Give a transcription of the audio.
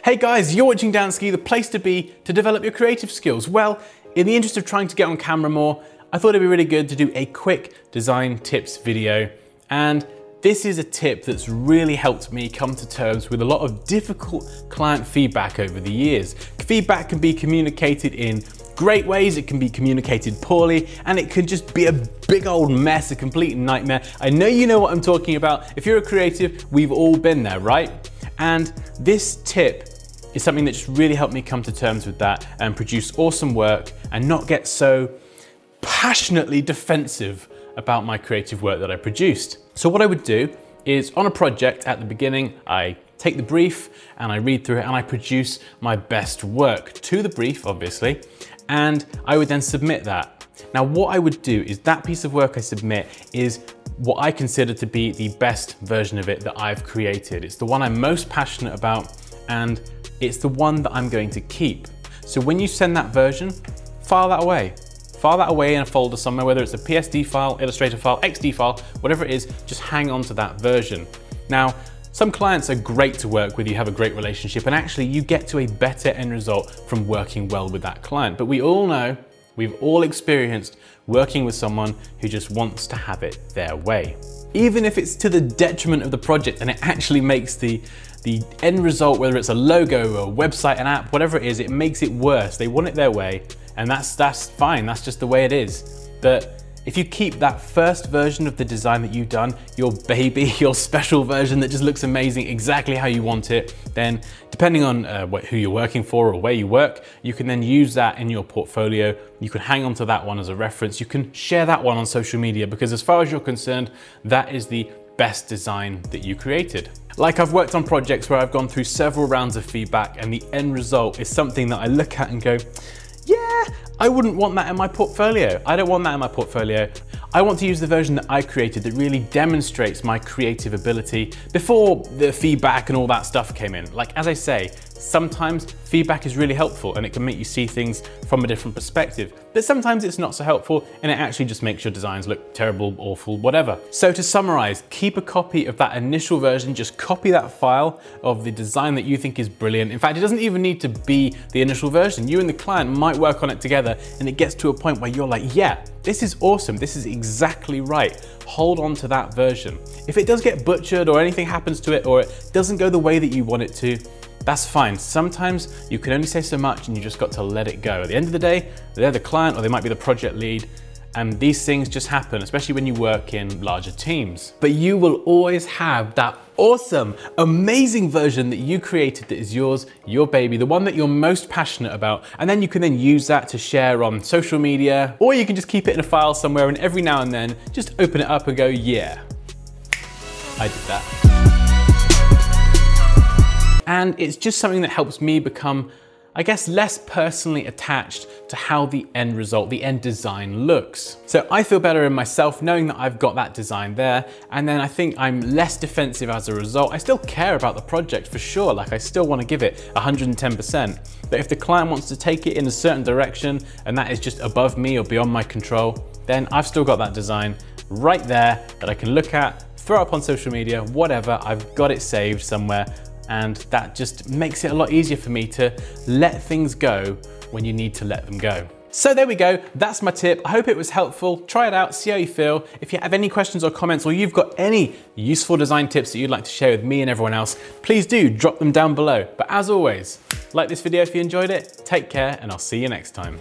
Hey guys, you're watching Dansky, the place to be to develop your creative skills. Well, in the interest of trying to get on camera more, I thought it'd be really good to do a quick design tips video. And this is a tip that's really helped me come to terms with a lot of difficult client feedback over the years. Feedback can be communicated in great ways, it can be communicated poorly, and it can just be a big old mess, a complete nightmare. I know you know what I'm talking about. If you're a creative, we've all been there, right? And this tip is something that just really helped me come to terms with that and produce awesome work and not get so passionately defensive about my creative work that I produced. So what I would do is on a project at the beginning, I take the brief and I read through it and I produce my best work to the brief, obviously, and I would then submit that. Now what I would do is that piece of work I submit is what I consider to be the best version of it that I've created. It's the one I'm most passionate about and it's the one that I'm going to keep. So when you send that version, file that away. File that away in a folder somewhere, whether it's a PSD file, Illustrator file, XD file, whatever it is, just hang on to that version. Now, some clients are great to work with, you have a great relationship, and actually you get to a better end result from working well with that client. But we all know, we've all experienced working with someone who just wants to have it their way. Even if it's to the detriment of the project and it actually makes the end result, whether it's a logo, a website, an app, whatever it is, it makes it worse. They want it their way, and that's fine, that's just the way it is. But if you keep that first version of the design that you've done, your baby, your special version that just looks amazing, exactly how you want it, then depending on who you're working for or where you work, you can then use that in your portfolio. You can hang on to that one as a reference. You can share that one on social media because as far as you're concerned, that is the best design that you created. Like I've worked on projects where I've gone through several rounds of feedback and the end result is something that I look at and go, yeah, I wouldn't want that in my portfolio. I don't want that in my portfolio. I want to use the version that I created that really demonstrates my creative ability before the feedback and all that stuff came in. Like, as I say, sometimes feedback is really helpful and it can make you see things from a different perspective, but sometimes it's not so helpful and it actually just makes your designs look terrible, awful, whatever. So to summarize, keep a copy of that initial version, just copy that file of the design that you think is brilliant. In fact, it doesn't even need to be the initial version. You and the client might work on it together and it gets to a point where you're like, yeah, this is awesome, this is exactly right. Hold on to that version. If it does get butchered or anything happens to it or it doesn't go the way that you want it to, that's fine. Sometimes you can only say so much and you just got to let it go. At the end of the day, they're the client or they might be the project lead, and these things just happen, especially when you work in larger teams. But you will always have that awesome, amazing version that you created that is yours, your baby, the one that you're most passionate about. And then you can then use that to share on social media, or you can just keep it in a file somewhere and every now and then just open it up and go, yeah, I did that. And it's just something that helps me become, I guess, less personally attached to how the end result, the end design looks. So I feel better in myself knowing that I've got that design there, and then I think I'm less defensive as a result. I still care about the project for sure, like I still want to give it 110%. But if the client wants to take it in a certain direction and that is just above me or beyond my control, then I've still got that design right there that I can look at, throw up on social media, whatever, I've got it saved somewhere. And that just makes it a lot easier for me to let things go when you need to let them go. So there we go, that's my tip. I hope it was helpful. Try it out, see how you feel. If you have any questions or comments or you've got any useful design tips that you'd like to share with me and everyone else, please do drop them down below. But as always, like this video if you enjoyed it, take care, and I'll see you next time.